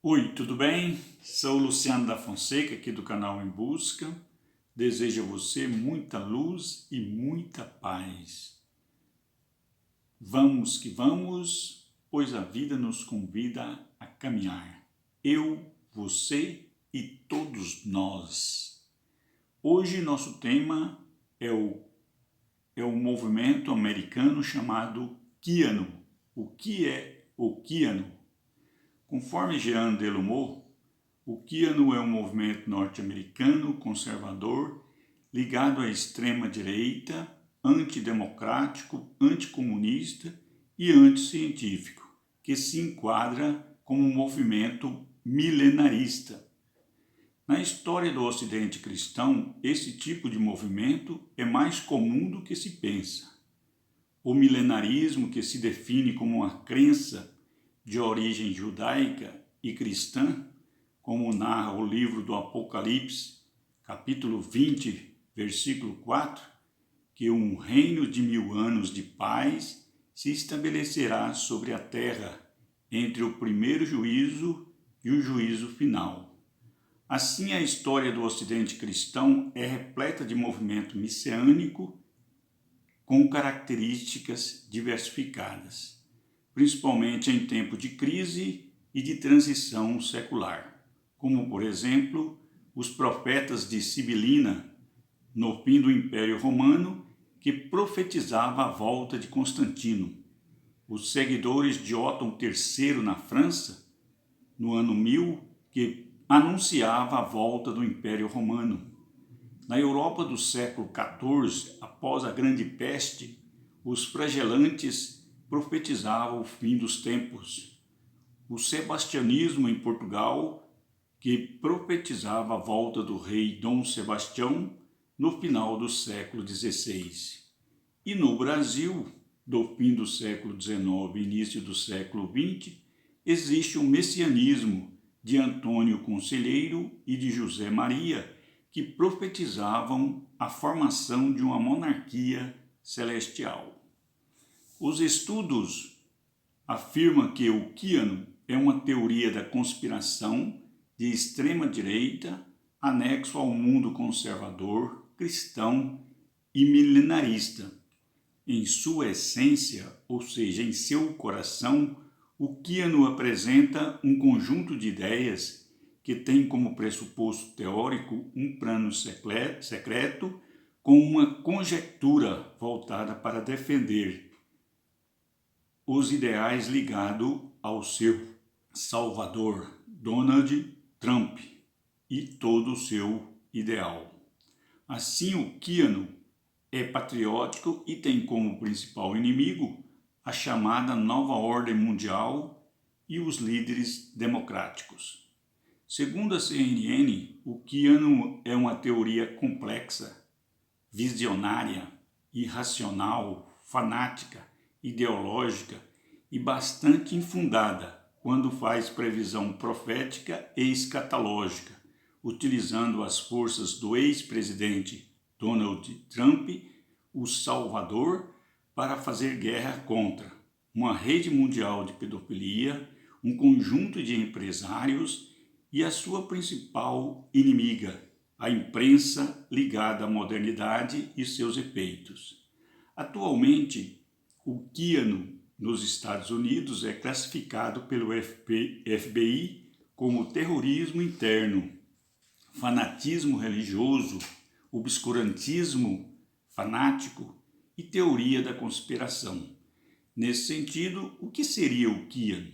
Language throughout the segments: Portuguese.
Oi, tudo bem? Sou o Luciano da Fonseca, aqui do canal Em Busca. Desejo a você muita luz e muita paz. Vamos que vamos, pois a vida nos convida a caminhar. Eu, você e todos nós. Hoje nosso tema é o movimento americano chamado Quiano. O que é o Quiano? Conforme Jean Delumeau, o Quiano é um movimento norte-americano conservador ligado à extrema-direita, antidemocrático, anticomunista e anticientífico, que se enquadra como um movimento milenarista. Na história do Ocidente cristão, esse tipo de movimento é mais comum do que se pensa. O milenarismo, que se define como uma crença de origem judaica e cristã, como narra o livro do Apocalipse, capítulo 20, versículo 4, que um reino de 1000 anos de paz se estabelecerá sobre a terra entre o primeiro juízo e o juízo final. Assim, a história do Ocidente cristão é repleta de movimento messiânico com características diversificadas, principalmente em tempo de crise e de transição secular, como, por exemplo, os profetas de Sibilina, no fim do Império Romano, que profetizava a volta de Constantino, os seguidores de Otton III na França, no ano 1000, que anunciava a volta do Império Romano. Na Europa do século XIV, após a Grande Peste, os flagelantes profetizavam o fim dos tempos. O sebastianismo em Portugal, que profetizava a volta do rei Dom Sebastião no final do século XVI. E no Brasil, do fim do século XIX e início do século XX, existe o messianismo de Antônio Conselheiro e de José Maria, que profetizavam a formação de uma monarquia celestial. Os estudos afirmam que o Quiano é uma teoria da conspiração de extrema-direita anexo ao mundo conservador, cristão e milenarista. Em sua essência, ou seja, em seu coração, o Quiano apresenta um conjunto de ideias que tem como pressuposto teórico um plano secreto com uma conjectura voltada para defender os ideais ligados ao seu salvador, Donald Trump, e todo o seu ideal. Assim, o Quiano é patriótico e tem como principal inimigo a chamada Nova Ordem Mundial e os líderes democráticos. Segundo a CNN, o Quiano é uma teoria complexa, visionária, irracional, fanática, ideológica e bastante infundada quando faz previsão profética e escatológica, utilizando as forças do ex-presidente Donald Trump, o Salvador, para fazer guerra contra uma rede mundial de pedofilia, um conjunto de empresários e a sua principal inimiga, a imprensa ligada à modernidade e seus efeitos. Atualmente, o Quiano nos Estados Unidos é classificado pelo FBI como terrorismo interno, fanatismo religioso, obscurantismo fanático e teoria da conspiração. Nesse sentido, o que seria o Quiano?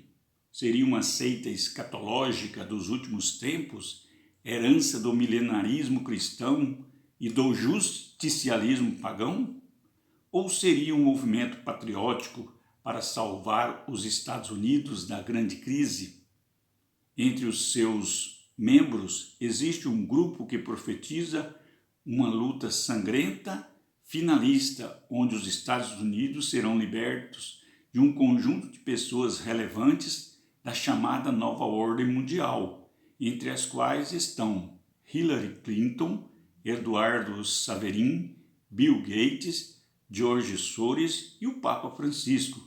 Seria uma seita escatológica dos últimos tempos, herança do milenarismo cristão e do justicialismo pagão? Ou seria um movimento patriótico para salvar os Estados Unidos da grande crise? Entre os seus membros existe um grupo que profetiza uma luta sangrenta, finalista, onde os Estados Unidos serão libertos de um conjunto de pessoas relevantes da chamada Nova Ordem Mundial, entre as quais estão Hillary Clinton, Eduardo Saverin, Bill Gates, George Soros e o Papa Francisco,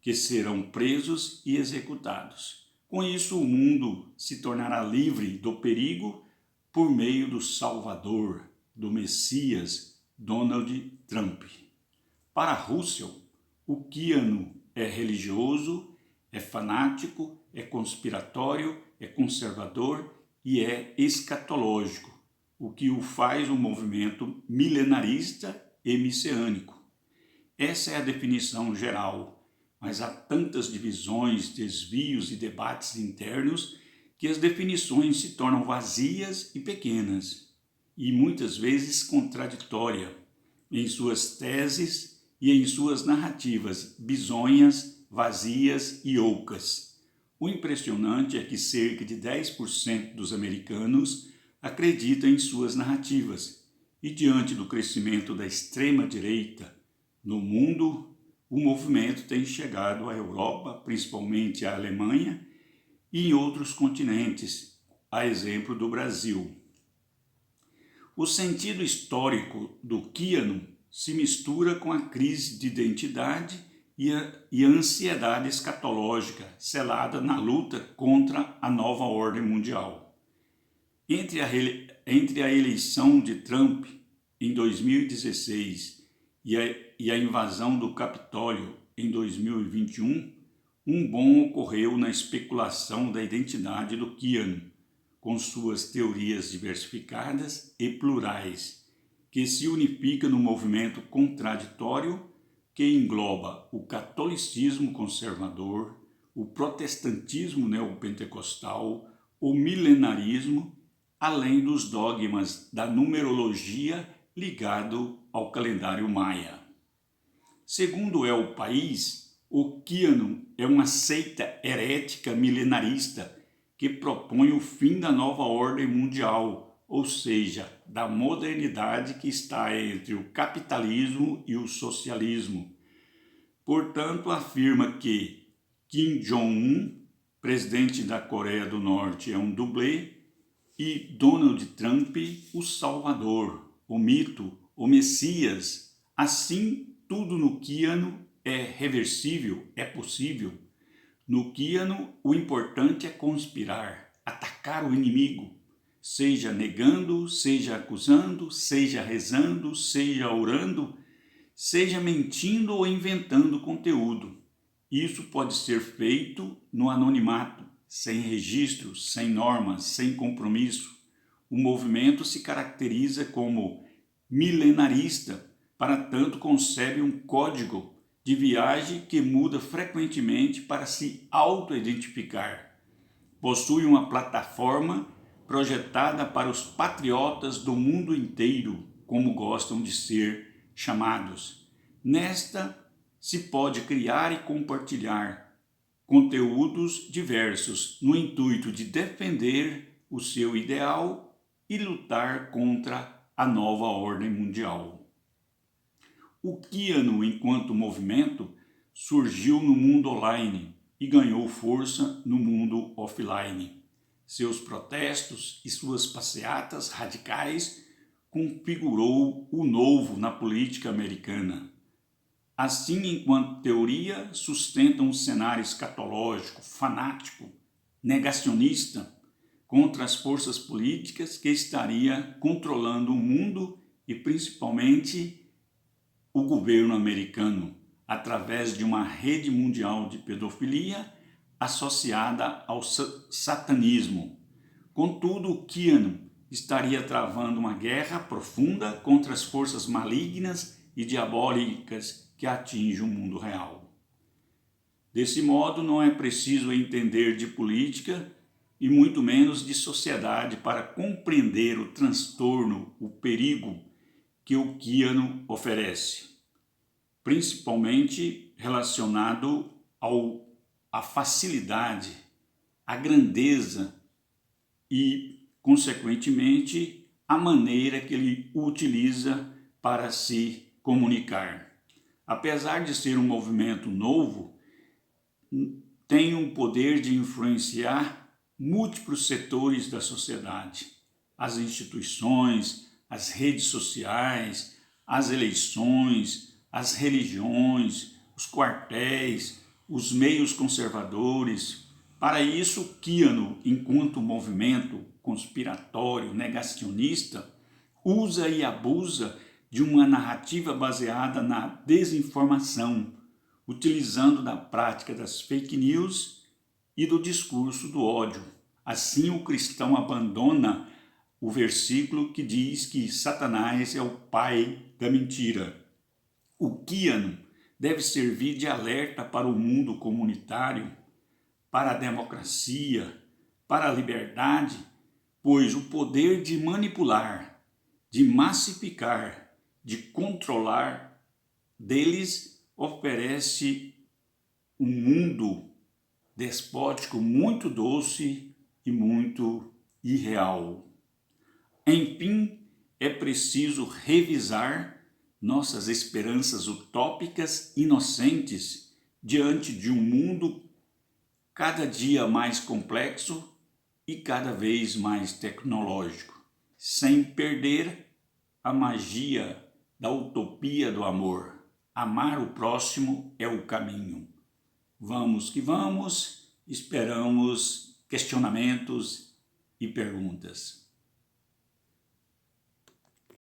que serão presos e executados. Com isso, o mundo se tornará livre do perigo por meio do Salvador, do Messias, Donald Trump. Para Russell, o QAnon é religioso, é fanático, é conspiratório, é conservador e é escatológico, o que o faz um movimento milenarista e messiânico. Essa é a definição geral, mas há tantas divisões, desvios e debates internos que as definições se tornam vazias e pequenas, e muitas vezes contraditórias em suas teses e em suas narrativas bizonhas, vazias e ocas. O impressionante é que cerca de 10% dos americanos acreditam em suas narrativas, e diante do crescimento da extrema-direita no mundo, o movimento tem chegado à Europa, principalmente à Alemanha, e em outros continentes, a exemplo do Brasil. O sentido histórico do QAnon se mistura com a crise de identidade e a ansiedade escatológica selada na luta contra a nova ordem mundial. Entre a eleição de Trump em 2016 e a invasão do Capitólio em 2021, um bom ocorreu na especulação da identidade do QAnon, com suas teorias diversificadas e plurais, que se unifica no movimento contraditório que engloba o catolicismo conservador, o protestantismo neopentecostal, o milenarismo, além dos dogmas da numerologia ligado ao calendário maia. Segundo El País, o QAnon é uma seita herética milenarista que propõe o fim da nova ordem mundial, ou seja, da modernidade que está entre o capitalismo e o socialismo. Portanto, afirma que Kim Jong-un, presidente da Coreia do Norte, é um dublê, e Donald Trump, o Salvador, o mito, o Messias. Assim, tudo no QAnon é reversível, é possível. No QAnon, o importante é conspirar, atacar o inimigo, seja negando, seja acusando, seja rezando, seja orando, seja mentindo ou inventando conteúdo. Isso pode ser feito no anonimato, sem registro, sem normas, sem compromisso. O movimento se caracteriza como milenarista, para tanto concebe um código de viagem que muda frequentemente para se auto-identificar. Possui uma plataforma projetada para os patriotas do mundo inteiro, como gostam de ser chamados. Nesta se pode criar e compartilhar conteúdos diversos no intuito de defender o seu ideal e lutar contra a nova ordem mundial. O QAnon, enquanto movimento, surgiu no mundo online e ganhou força no mundo offline. Seus protestos e suas passeatas radicais configurou o novo na política americana. Assim, enquanto teoria, sustenta um cenário escatológico, fanático, negacionista contra as forças políticas que estaria controlando o mundo e principalmente o governo americano, através de uma rede mundial de pedofilia associada ao satanismo. Contudo, o QAnon estaria travando uma guerra profunda contra as forças malignas e diabólicas que atingem o mundo real. Desse modo, não é preciso entender de política e muito menos de sociedade para compreender o transtorno, o perigo que o QAnon oferece, principalmente relacionado à facilidade, à grandeza e, consequentemente, a maneira que ele utiliza para se comunicar. Apesar de ser um movimento novo, tem um poder de influenciar múltiplos setores da sociedade, as instituições, as redes sociais, as eleições, as religiões, os quartéis, os meios conservadores, Para isso, Keanu, enquanto movimento conspiratório negacionista, usa e abusa de uma narrativa baseada na desinformação, utilizando da prática das fake news e do discurso do ódio. Assim, o cristão abandona o versículo que diz que Satanás é o pai da mentira. O Keanu deve servir de alerta para o mundo comunitário, para a democracia, para a liberdade, pois o poder de manipular, de massificar, de controlar deles oferece um mundo despótico muito doce e muito irreal. Enfim, é preciso revisar nossas esperanças utópicas inocentes diante de um mundo cada dia mais complexo e cada vez mais tecnológico, sem perder a magia da utopia do amor. Amar o próximo é o caminho. Vamos que vamos, esperamos questionamentos e perguntas.